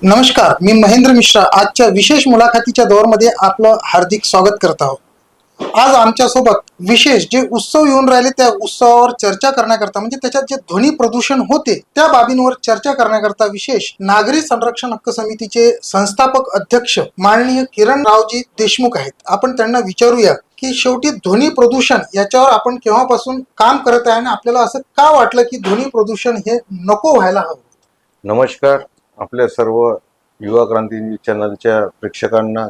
नमस्कार, मी महेंद्र मिश्रा आजच्या विशेष मुलाखतीच्या दौरमध्ये आपलं हार्दिक स्वागत करत आहोत. आज आमच्यासोबत विशेष जे उत्सव येऊन राहिले त्या उत्सवावर चर्चा करण्याकरता म्हणजे त्याच्यात जे ध्वनी प्रदूषण होते त्या बाबींवर चर्चा करण्याकरता विशेष नागरी संरक्षण हक्क समितीचे संस्थापक अध्यक्ष माननीय किरणरावजी देशमुख आहेत. आपण त्यांना विचारूया की शेवटी ध्वनी प्रदूषण याच्यावर आपण केव्हापासून काम करत आहे आणि आपल्याला असं का वाटलं की ध्वनी प्रदूषण हे नको व्हायला हवं. नमस्कार. आपल्या सर्व युवा क्रांती न्यूज चॅनलच्या प्रेक्षकांना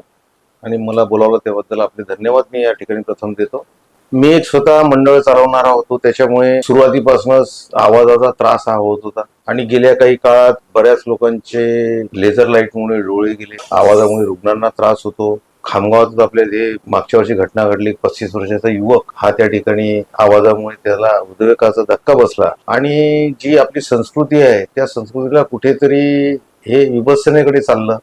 आणि मला बोलावलं त्याबद्दल आपले धन्यवाद मी या ठिकाणी प्रथम देतो. मी एक स्वतः मंडळ चालवणारा होतो, त्याच्यामुळे सुरुवातीपासूनच आवाजाचा त्रास हा होत होता आणि गेल्या काही काळात बऱ्याच लोकांचे लेझर लाईटमुळे डोळे गेले, आवाजामुळे रुग्णांना त्रास होतो. खामगावात आपल्या जे मागच्या वर्षी घटना घडली, 35 वर्षाचा युवक हा त्या ठिकाणी आवाजामुळे त्याला हृदयविकाराचा धक्का बसला आणि जी आपली संस्कृती आहे त्या संस्कृतीला कुठेतरी हे विभत्सनेकडे चाललं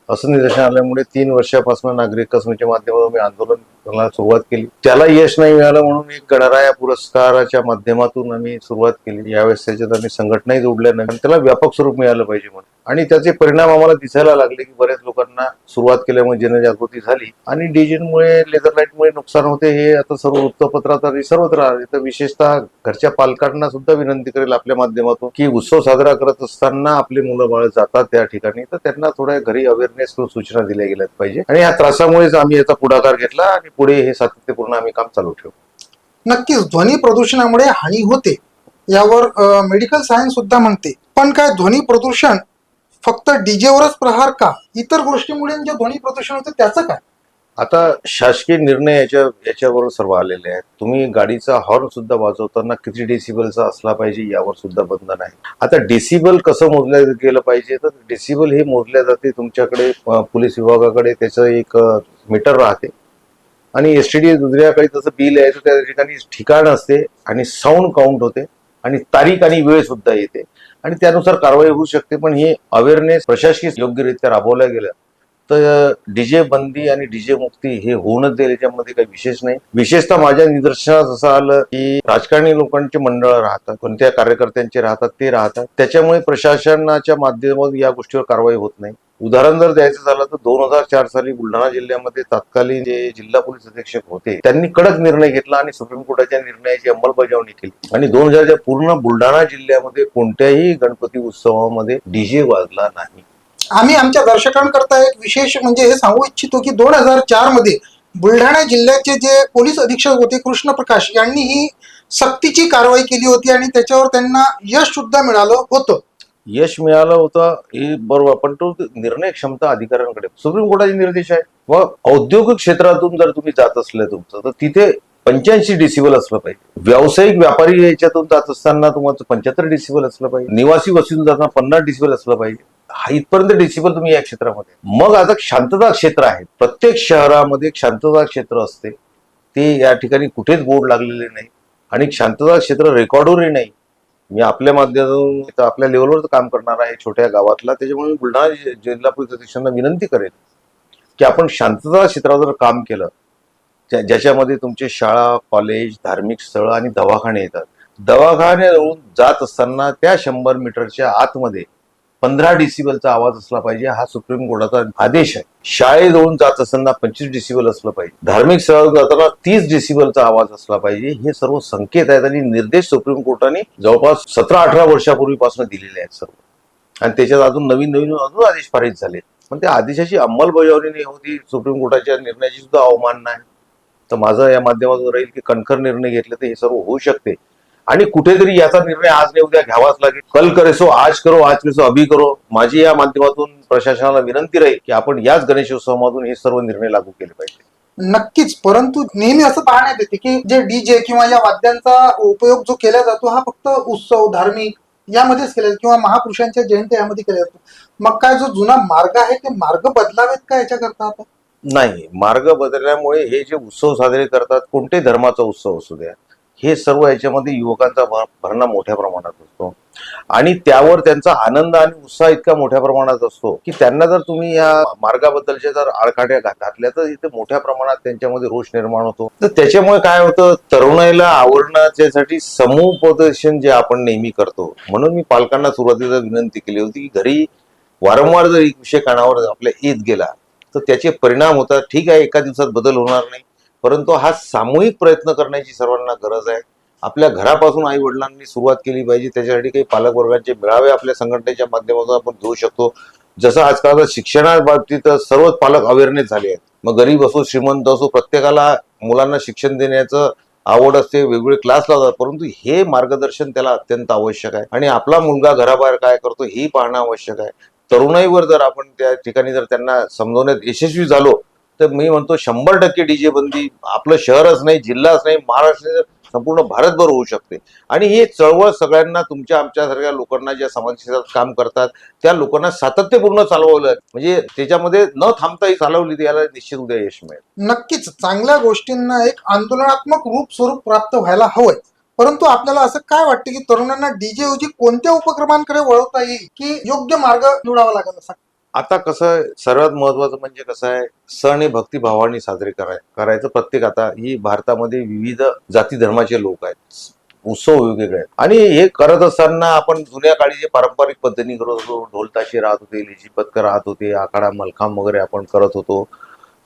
असं निदर्शन आल्यामुळे 3 वर्षापासून नागरिक कसमेच्या माध्यमातून मी आंदोलनाला सुरुवात केली. त्याला यश नाही मिळालं म्हणून एक गणराया पुरस्काराच्या माध्यमातून आम्ही सुरुवात केली. यावेळेस त्याच्यात आम्ही संघटनाही जोडल्या नाही, त्याला व्यापक स्वरूप मिळालं पाहिजे म्हणून आणि त्याचे परिणाम आम्हाला दिसायला लागले की बऱ्याच लोकांना सुरुवात केल्यामुळे जनजागृती झाली आणि डीजेमुळे लेझर लाईटमुळे नुकसान होते हे आता सर्व वृत्तपत्रात आणि सर्वत्र आले. तर विशेषतः घरच्या पालकांना सुद्धा विनंती करेल आपल्या माध्यमातून की उत्सव साजरा करत असताना आपले मुलं बाळ जातात त्या ठिकाणी तर त्यांना थोड्या घरी अवेअरनेस करून सूचना दिल्या गेल्यात पाहिजे आणि या त्रासामुळेच आम्ही याचा पुढाकार घेतला आणि पुढे हे सातत्यपूर्ण आम्ही काम चालू ठेवू. नक्कीच ध्वनी प्रदूषणामुळे हानी होते यावर मेडिकल सायन्स सुद्धा म्हणते, पण काय ध्वनी प्रदूषण फक्त डीजेवरच प्रहार का, इतर गोष्टीमुळे जे ध्वनी प्रदूषण होते त्याचं काय? आता शासकीय निर्णय याच्यावर सर्व आलेले आहेत. तुम्ही गाडीचा हॉर्न सुद्धा वाजवताना किती डेसिबलचा असला पाहिजे यावर सुद्धा बंधन आहे. आता डेसिबल कसं मोजलं गेलं पाहिजे तर डेसिबल हे मोजल्या जाते तुमच्याकडे पोलीस विभागाकडे त्याचं एक मीटर राहते आणि एसटीडी दुसऱ्याकडे तसं बिल यायचं त्या ठिकाणी ठिकाण असते आणि साऊंड काउंट होते आणि तारीख आणि वेळ सुद्धा येते आणि त्यानुसार कारवाई होऊ शकते. पण ही अवेअरनेस प्रशासकीय योग्यरित्या राबवल्या गेल्या तर डीजे बंदी आणि डीजे मुक्ती हे होऊनच जाईल, याच्यामध्ये काही विशेष नाही. विशेषतः माझ्या निदर्शनास असं आलं की राजकारणी लोकांचे मंडळ राहतात, कोणत्या कार्यकर्त्यांचे राहतात ते राहतात, त्याच्यामुळे प्रशासनाच्या माध्यमातून या गोष्टीवर कारवाई होत नाही. उदाहरण जर द्यायचं झालं तर 2004 साली बुलढाणा जिल्ह्यामध्ये तत्कालीन जे जिल्हा पोलीस अधीक्षक होते त्यांनी कडक निर्णय घेतला आणि सुप्रीम कोर्टाच्या निर्णयाची अंमलबजावणी केली आणि 2000च्या पूर्ण बुलढाणा जिल्ह्यामध्ये कोणत्याही गणपती उत्सवामध्ये डीजे वाजला नाही. आम्ही आमच्या दर्शकांकरता एक विशेष म्हणजे हे सांगू इच्छितो की 2004 मध्ये बुलढाणा जिल्ह्याचे जे पोलीस अधीक्षक होते कृष्ण प्रकाश यांनी ही सक्तीची कारवाई केली होती आणि त्याच्यावर त्यांना यश सुद्धा मिळालं होतं. यश मिळालं होतं हे बरोबर, पण तो निर्णय क्षमता अधिकाऱ्यांकडे सुप्रीम कोर्टाचे निर्देश आहे. व औद्योगिक क्षेत्रातून जर तुम्ही जात असले तुमचं तर तिथे 85 डेसिबल असलं पाहिजे. व्यावसायिक व्यापारी याच्यातून जात असताना तुम्हाला 75 डेसिबल असलं पाहिजे. निवासी वस्तीतून जाताना 50 डेसिबल असलं पाहिजे. हा इथपर्यंत डेसिबल तुम्ही या क्षेत्रामध्ये. मग आता शांतता क्षेत्र आहे, प्रत्येक शहरामध्ये एक शांतता क्षेत्र असते, ते या ठिकाणी कुठेच बोर्ड लागलेले नाही आणि शांतता क्षेत्र रेकॉर्डवरही नाही. मी आपल्या माध्यमातून आपल्या लेवलवर काम करणार आहे छोट्या गावातला, त्याच्यामुळे मी बुलढाणा जिल्हा पोलीस अधीक्षकांना विनंती करेन की आपण शांतता क्षेत्रावर काम केलं ज्याच्यामध्ये तुमचे शाळा, कॉलेज, धार्मिक स्थळ आणि दवाखाने येतात. दवाखान्यावरून जात असताना त्या 100 मीटरच्या आतमध्ये 15 डेसिबलचा आवाज असला पाहिजे, हा सुप्रीम कोर्टाचा आदेश आहे. शाळेजवळून जात असताना 25 डेसिबल असलं पाहिजे. धार्मिक स्थळ जाताना 30 डेसिबलचा आवाज असला पाहिजे. हे सर्व संकेत आहेत आणि निर्देश सुप्रीम कोर्टाने जवळपास 17-18 वर्षापूर्वीपासून दिलेले आहेत सर्व आणि त्याच्यात अजून नवीन अजून आदेश पारित झाले, पण त्या आदेशाची अंमलबजावणी नाही होती. सुप्रीम कोर्टाच्या निर्णयाची सुद्धा अवमानना आहे. तर माझं या माध्यमातून राहील की कणखर निर्णय घेतले तर हे सर्व होऊ शकते आणि कुठेतरी याचा निर्णय आज नाही उद्या घ्यावाच लागेल. कल करे सो आज करो, आज करे सो अभी करो. माझी या माध्यमातून प्रशासनाला विनंती राहील की आपण याच गणेशोत्सवामधून हे सर्व निर्णय लागू केले पाहिजे. नक्कीच, परंतु नेहमी असं पाहण्यात येते की जे डीजे किंवा या वाद्यांचा उपयोग जो केला जातो हा फक्त उत्सव धार्मिक यामध्येच केला जातो किंवा महापुरुषांच्या जयंती यामध्ये केला जातो. मग काय जो जुना मार्ग आहे ते मार्ग बदलावेत का याच्याकरता? आता नाही, मार्ग बदलल्यामुळे हे जे उत्सव साजरे करतात, कोणत्याही धर्माचा उत्सव असू द्या, हे सर्व याच्यामध्ये युवकांचा भरणा मोठ्या प्रमाणात असतो आणि त्यावर त्यांचा आनंद आणि उत्साह इतका मोठ्या प्रमाणात असतो की त्यांना जर तुम्ही या मार्गाबद्दलच्या जर आडकाठ्या घातल्या तर इथे मोठ्या प्रमाणात त्यांच्यामध्ये रोष निर्माण होतो. तर त्याच्यामुळे काय होतं, तरुणाईला आवडण्यासाठी समुपदेशन जे आपण नेहमी करतो, म्हणून मी पालकांना सुरुवातीला विनंती केली होती की घरी वारंवार जर एक विषय कानावर आपल्या येत गेला तर त्याचे परिणाम होतात. ठीक आहे, एका दिवसात बदल होणार नाही, परंतु हा सामूहिक प्रयत्न करण्याची सर्वांना गरज आहे. आपल्या घरापासून आई वडिलांनी सुरुवात केली पाहिजे. त्याच्यासाठी काही पालक वर्गाचे मेळावे आपल्या संघटनेच्या माध्यमातून आपण घेऊ शकतो. जसं आजकाल शिक्षणाबाबतीत सर्वच पालक अवेअरनेस झाले आहेत. मग गरीब असो श्रीमंत असो, प्रत्येकाला मुलांना शिक्षण देण्याचं आवड असते, वेगवेगळे क्लास लावतात, परंतु हे मार्गदर्शन त्याला अत्यंत आवश्यक आहे. आणि आपला मुलगा घराबाहेर काय करतो हे पाहणं आवश्यक आहे. तरुणाईवर जर आपण त्या ठिकाणी जर त्यांना समजवण्यात यशस्वी झालो तर मी म्हणतो 100% डीजे बंदी आपलं शहरच नाही, जिल्हाच नाही, महाराष्ट्र संपूर्ण भारतभर होऊ शकते. आणि ही चळवळ सगळ्यांना, तुमच्या आमच्यासारख्या लोकांना, ज्या समाज क्षेत्रात काम करतात त्या लोकांना सातत्यपूर्ण चालवलं, म्हणजे त्याच्यामध्ये न थांबताही चालवली तर याला निश्चित उद्या यश मिळेल. नक्कीच चांगल्या गोष्टींना एक आंदोलनात्मक स्वरूप प्राप्त व्हायला हवंय. परंतु आपल्याला असं काय वाटतं की तरुणांना डीजे ऐवजी कोणत्या उपक्रमांकडे वळवता येईल की योग्य मार्ग निवडावा लागेल असं? आता कसं आहे, सर्वात महत्वाचं म्हणजे कसं आहे, सण हे भक्तिभावाने साजरे करायचं. प्रत्येक, आता ही भारतामध्ये विविध जाती धर्माचे लोक आहेत, उत्सव वेगवेगळे आहेत, आणि हे करत असताना आपण जुन्या काळी जे पारंपरिक पद्धतीने करत होतो, ढोल ताशे राहत होते, लेझी पथकं राहत होते, आखाडा मलखांब वगैरे आपण करत होतो,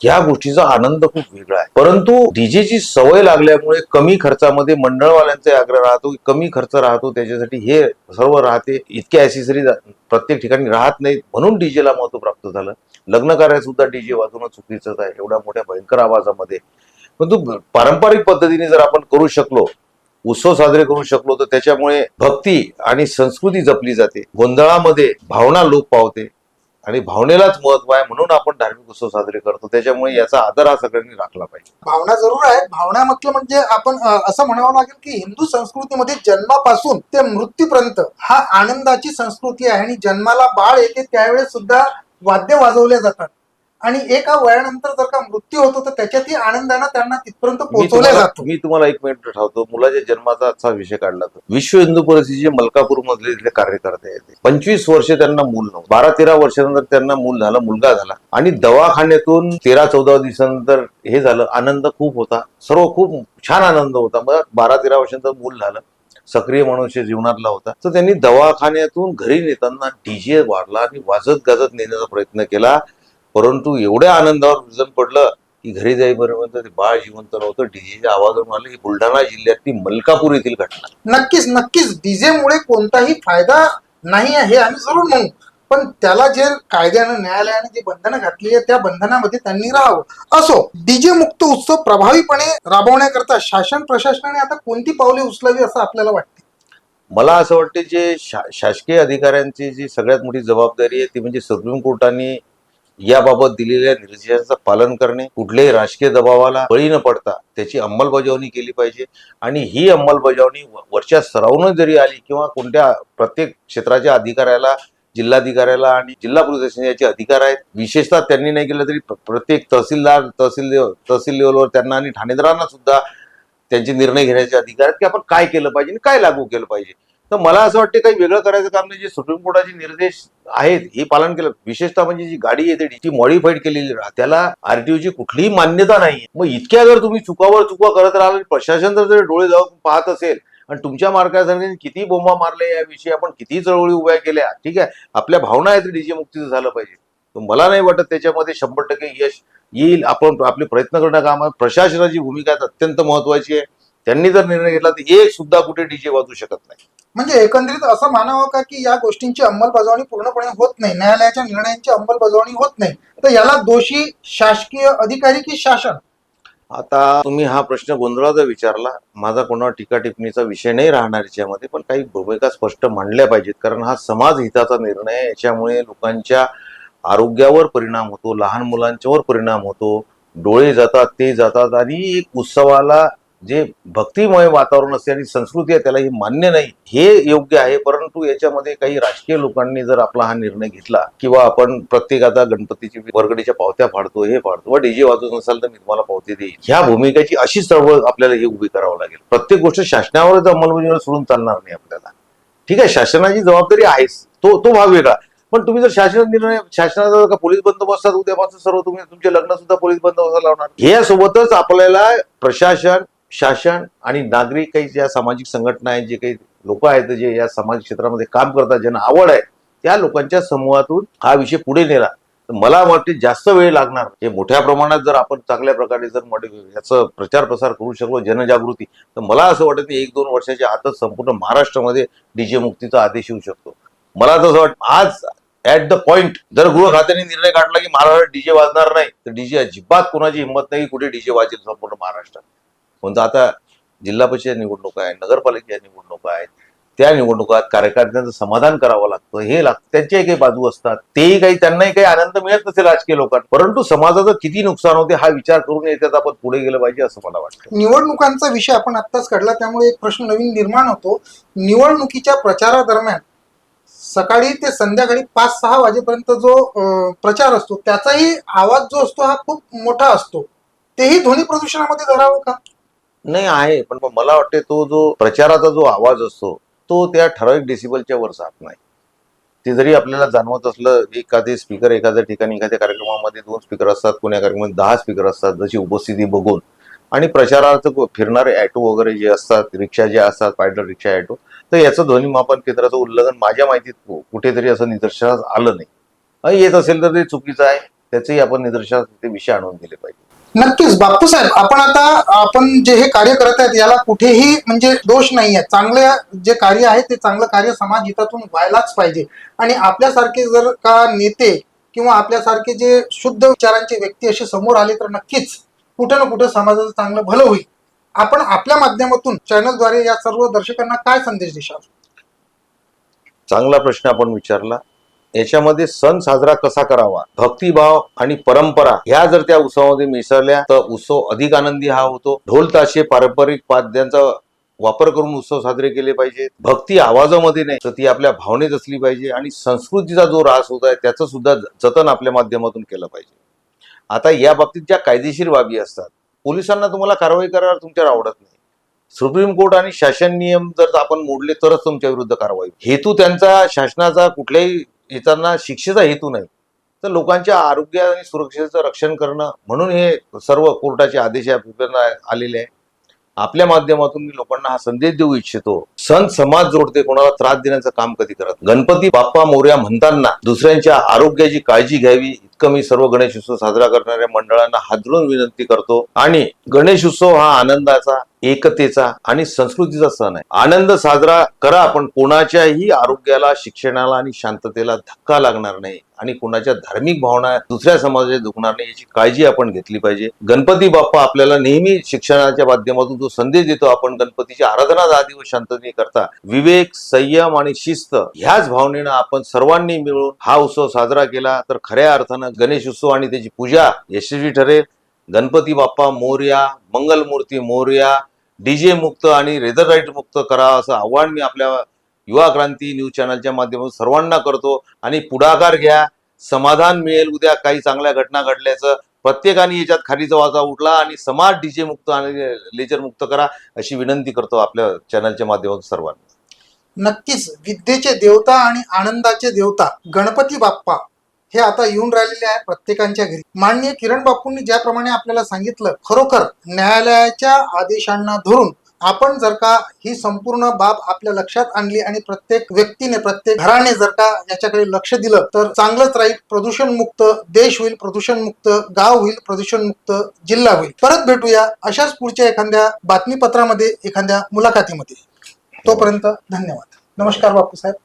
ह्या गोष्टीचा आनंद खूप वेगळा आहे. परंतु डीजेची सवय लागल्यामुळे कमी खर्चामध्ये मंडळवाल्यांचा आग्रह राहतो, कमी खर्च राहतो, त्याच्यासाठी हे सर्व राहते, इतक्या ऍसेसरीज प्रत्येक ठिकाणी राहत नाहीत, म्हणून डीजेला महत्व प्राप्त झालं. लग्न कार्यात सुद्धा डीजे वाजवणं चुकीचंच आहे एवढ्या मोठ्या भयंकर आवाजामध्ये. परंतु पारंपरिक पद्धतीने जर आपण करू शकलो, उत्सव साजरे करू शकलो, तर त्याच्यामुळे भक्ती आणि संस्कृती जपली जाते, गोंधळामध्ये भावना लोप पावते, आणि भावनेलाच महत्व आहे, म्हणून आपण धार्मिक उत्सव साजरे करतो. त्याच्यामुळे याचा आदर हा सगळ्यांनी राखला पाहिजे. भावना जरूर आहेत. भावना म्हटलं म्हणजे आपण असं म्हणावं लागेल की हिंदू संस्कृतीमध्ये जन्मापासून ते मृत्यूपर्यंत हा आनंदाची संस्कृती आहे. आणि जन्माला बाळ येते त्यावेळेस सुद्धा वाद्य वाजवले जातात, आणि एका वयानंतर जर का मृत्यू होतो तर त्याच्यातही आनंदानं त्यांना तिथपर्यंत पोहोचवले जातो. मी तुम्हाला एक मिनिट ठेवतो. मुलाच्या जन्माचा असा विषय काढला तर विश्व हिंदू परिषदेचे मलकापूर मधले इथले कार्यकर्ते आहेत, 25 वर्ष त्यांना मूल नव्हतं, 12-13 वर्षानंतर त्यांना मूल झालं, मुलगा झाला, आणि दवाखान्यातून 13-14 दिवसानंतर हे झालं. आनंद खूप होता, सर्व खूप छान आनंद होता. मग 12-13 वर्षानंतर मूल झालं, सक्रिय मनुष्य जीवनातला होता, तर त्यांनी दवाखान्यातून घरी नेताना डीजे वाढला आणि वाजत गाजत नेण्याचा प्रयत्न केला. परंतु एवढ्या आनंदावर विजन पडलं की घरी जाईपर्यंत ते बाळ जिवंत नव्हतं, डीजेच्या आवाजावरून आलं. ही बुलढाणा जिल्ह्यातली मलकापूर येथील घटना. नक्कीच नक्कीच डीजेमुळे कोणताही फायदा नाही आहे हे आम्ही जरूर म्हणू, पण त्याला जे कायद्यानं न्यायालयाने जी बंधनं घातली आहे त्या बंधनामध्ये त्यांनी राहावं. असो, डीजे मुक्त उत्सव प्रभावीपणे राबवण्याकरता शासन प्रशासनाने आता कोणती पावले उचलावी असं आपल्याला वाटते? मला असं वाटते, जे शासकीय अधिकाऱ्यांची जी सगळ्यात मोठी जबाबदारी आहे ती म्हणजे सुप्रीम कोर्टाने याबाबत दिलेल्या निर्देशांचं पालन करणे, कुठल्याही राजकीय दबावाला बळी न पडता त्याची अंमलबजावणी केली पाहिजे. आणि ही अंमलबजावणी वरच्या स्तरावरून जरी आली किंवा कोणत्या प्रत्येक क्षेत्राच्या अधिकाऱ्याला, जिल्हाधिकाऱ्याला आणि जिल्हा पोलीस स्टेशन याचे अधिकार आहेत, विशेषतः त्यांनी नाही केलं तरी प्रत्येक तहसीलदार, तहसील लेवलवर त्यांना आणि ठाणेदारांना सुद्धा त्यांचे निर्णय घेण्याचे अधिकार आहेत की आपण काय केलं पाहिजे आणि काय लागू केलं पाहिजे. तर मला असं वाटतं काही वेगळं करायचं काम नाही. जे सुप्रीम कोर्टाचे निर्देश आहेत हे पालन केलं. विशेषतः म्हणजे जी गाडी येते ती मॉडिफाईड केलेली राहते, त्याला आरटीओची कुठलीही मान्यता नाही. मग इतक्या जर तुम्ही चुकावर चुका करत राहाल, प्रशासन जर डोळे जाऊन पाहत असेल, आणि तुमच्या मार्गासाठी किती बोंबा मारले, याविषयी आपण किती चळवळी उभ्या केल्या, ठीक आहे, आपल्या भावना आहेत डीजे मुक्तीचं झालं पाहिजे, तर मला नाही वाटत त्याच्यामध्ये 100% यश येईल. आपण आपले प्रयत्न करणं काम आहे. प्रशासनाची भूमिका अत्यंत महत्वाची आहे. त्यांनी जर निर्णय घेतला तर एक सुद्धा कुठे डीजे वाजू शकत नाही. म्हणजे एकंदरीत असं मानावं का की या गोष्टींची अंमलबजावणी पूर्णपणे होत नाही, न्यायालयाच्या निर्णयांची अंमलबजावणी होत नाही, तर याला दोषी शासकीय अधिकारी की शासन? आता तुम्ही हा प्रश्न गोंधळाचा विचारला. माझा कोणावर टीका टिप्पणीचा विषय नाही राहणार याच्यामध्ये, पण काही भूमिका स्पष्ट मांडल्या पाहिजेत, कारण हा समाज हिताचा निर्णय आहे. याच्यामुळे लोकांच्या आरोग्यावर परिणाम होतो, लहान मुलांच्यावर परिणाम होतो, डोळे जातात, ते जातात, आणि एक उत्सवाला जे भक्तिमय वातावरण असते आणि संस्कृती आहे त्याला ही मान्य नाही, हे योग्य आहे. परंतु याच्यामध्ये काही राजकीय लोकांनी जर आपला हा निर्णय घेतला किंवा आपण प्रत्येक आता गणपतीची वर्गणीच्या पावत्या फाडतो, हे फाडतो, व डीजे वाजवत नसाल तर मी तुम्हाला पावती देईन, ह्या भूमिकेची अशी चळवळ आपल्याला हे उभी करावं लागेल. प्रत्येक गोष्ट शासनावरच अंमलबजावणी सोडून चालणार नाही आपल्याला. ठीक आहे, शासनाची जबाबदारी आहेच, तो भाग वेगळा. पण तुम्ही जर शासनाचा का पोलीस बंदोबस्तात उद्यापासून सर्व तुम्ही तुमचे लग्न सुद्धा पोलीस बंदोबस्तात लावणार, हे सोबतच आपल्याला प्रशासन, शासन आणि नागरिक, काही ज्या सामाजिक संघटना आहेत, जे काही लोक आहेत जे या समाज क्षेत्रामध्ये काम करतात, ज्यांना आवड आहे, त्या लोकांच्या समूहातून हा विषय पुढे नेला तर मला वाटते जास्त वेळ लागणार. हे मोठ्या प्रमाणात जर आपण चांगल्या प्रकारे जर याचं प्रचार प्रसार करू शकलो, जनजागृती, तर मला असं वाटतं की 1-2 वर्षाच्या आतच संपूर्ण महाराष्ट्रामध्ये डीजे मुक्तीचा आदेश येऊ शकतो. मला तसं वाटतं आज ऍट द पॉइंट जर गृह खात्याने निर्णय काढला की महाराष्ट्रात डीजे वाजणार नाही, तर डीजे अजिबात कोणाची हिंमत नाही की कुठे डीजे वाजेल संपूर्ण महाराष्ट्रात. पण आता जिल्हा परिषद निवडणूक आहे, नगरपालिकेच्या निवडणुका आहेत, त्या निवडणुकात कार्यकर्त्यांचं समाधान करावं लागतं, हे लागतं. त्यांच्याही काही बाजू असतात, तेही काही, त्यांनाही काही आनंद मिळत नसेल राजकीय लोकांना, परंतु समाजाचं किती नुकसान होते हा विचार करून याच्यात आपण पुढे गेलं पाहिजे असं मला वाटतं. निवडणुकांचा विषय आपण आत्ताच काढला, त्यामुळे एक प्रश्न नवीन निर्माण होतो. निवडणुकीच्या प्रचारादरम्यान सकाळी ते संध्याकाळी 5-6 वाजेपर्यंत जो प्रचार असतो त्याचाही आवाज जो असतो हा खूप मोठा असतो, तेही ध्वनी प्रदूषणामध्ये धरावं का? नाही आहे, पण मग मला वाटते तो जो प्रचाराचा जो आवाज असतो तो त्या ठराविक डेसिबलच्या वर जात नाही. ते जरी आपल्याला जाणवत असलं, एखादे स्पीकर एखाद्या ठिकाणी एखाद्या कार्यक्रमामध्ये 2 स्पीकर असतात, कोण्या कार्यक्रमामध्ये 10 स्पीकर असतात, जशी उपस्थिती बघून, आणि प्रचारार्थ फिरणारे ऑटो वगैरे जे असतात, रिक्षा जे असतात, पायडल रिक्षा, ऑटो, तर याचं ध्वनीमापन केंद्राचं उल्लंघन माझ्या माहितीत कुठेतरी असं निदर्शनास आलं नाही. येत असेल तर ते चुकीचं आहे, त्याचंही आपण निदर्शनास ते विषय आणून दिले पाहिजे. नक्कीच बापू साहेब, आपण जे हे कार्य करत आहेत याला कुठेही म्हणजे दोष नाही आहे. चांगले जे कार्य आहे ते चांगलं कार्य समाज हितातून व्हायलाच पाहिजे. आणि आपल्यासारखे जर का नेते किंवा आपल्यासारखे जे शुद्ध विचारांचे व्यक्ती असे समोर आले तर नक्कीच कुठं ना कुठं समाजाचं चांगलं भलं होईल. आपण आपल्या माध्यमातून चॅनलद्वारे या सर्व दर्शकांना काय संदेश देशाल? चांगला प्रश्न आपण विचारला. याच्यामध्ये सण साजरा कसा करावा, भक्तिभाव आणि परंपरा ह्या जर त्या उत्सवामध्ये मिसळल्या तर उत्सव अधिक आनंदी हा होतो. ढोल ताशे पारंपरिक वाद्यांचा वापर करून उत्सव साजरे केले पाहिजेत. भक्ती आवाजामध्ये नाही तर ती आपल्या भावनेत असली पाहिजे. आणि संस्कृतीचा जो ऱ्हास होत आहे त्याचं सुद्धा जतन आपल्या माध्यमातून केलं पाहिजे. आता या बाबतीत ज्या कायदेशीर बाबी असतात, पोलिसांना तुम्हाला कारवाई करायला तुमच्यावर आवडत नाही, सुप्रीम कोर्ट आणि शासन नियम जर आपण मोडले तरच तुमच्या विरुद्ध कारवाई. हेतू त्यांचा शासनाचा कुठल्याही येताना शिक्षेचा हेतू नाही, तर लोकांच्या आरोग्य आणि सुरक्षेचं रक्षण करणं, म्हणून हे सर्व कोर्टाचे आदेश आलेले आहे. आपल्या माध्यमातून मी लोकांना हा संदेश देऊ इच्छितो, सण समाज जोडते, कोणाला त्रास देण्याचं काम कधी करत. गणपती बाप्पा मोरया म्हणताना दुसऱ्यांच्या आरोग्याची काळजी घ्यावी इतकं मी सर्व गणेश उत्सव साजरा करणाऱ्या मंडळांना हात जोडून विनंती करतो. आणि गणेश उत्सव हा आनंदाचा, एकतेचा आणि संस्कृतीचा सण आहे. आनंद साजरा करा, पण कोणाच्याही आरोग्याला, शिक्षणाला आणि शांततेला धक्का लागणार नाही आणि कोणाच्या धार्मिक भावना दुसऱ्या समाजाच्या दुखणार नाही याची काळजी आपण घेतली पाहिजे. गणपती बाप्पा आपल्याला नेहमी शिक्षणाच्या माध्यमातून जो संदेश देतो, आपण गणपतीची आराधना 10 दिवस शांततेने करता, विवेक, संयम आणि शिस्त ह्याच भावनेनं आपण सर्वांनी मिळून हा उत्सव साजरा केला तर खऱ्या अर्थानं गणेश उत्सव आणि त्याची पूजा यशस्वी ठरेल. गणपती बाप्पा मोरया, मंगलमूर्ती मोरया, डीजे मुक्त आणि रेझर राईट मुक्त करा असं आव्हान मी आपल्या युवा क्रांती न्यूज चॅनलच्या माध्यमातून सर्वांना करतो. आणि पुढाकार घ्या, समाधान मिळेल. उद्या काही चांगल्या घटना घडल्याचं प्रत्येकाने याच्यात खालीचा वाजा उठला आणि समाज डीजे मुक्त आणि लेजर मुक्त करा अशी विनंती करतो आपल्या चॅनलच्या माध्यमातून सर्वांना. नक्कीच विद्येचे देवता आणि आनंदाचे देवता गणपती बाप्पा हे आता येऊन राहिलेले आहे प्रत्येकांच्या घरी. माननीय किरण बापूंनी ज्याप्रमाणे आपल्याला सांगितलं, खरोखर न्यायालयाच्या आदेशांना धरून आपण जर का ही संपूर्ण बाब आपल्या लक्षात आणली आणि प्रत्येक व्यक्तीने, प्रत्येक घराने जर का याच्याकडे लक्ष दिलं तर चांगलंच राहील. प्रदूषण मुक्त देश होईल, प्रदूषण मुक्त गाव होईल, प्रदूषण मुक्त जिल्हा होईल. परत भेटूया अशाच पुढच्या एखाद्या बातमीपत्रामध्ये, एखाद्या मुलाखतीमध्ये. तोपर्यंत धन्यवाद. नमस्कार बापू साहेब.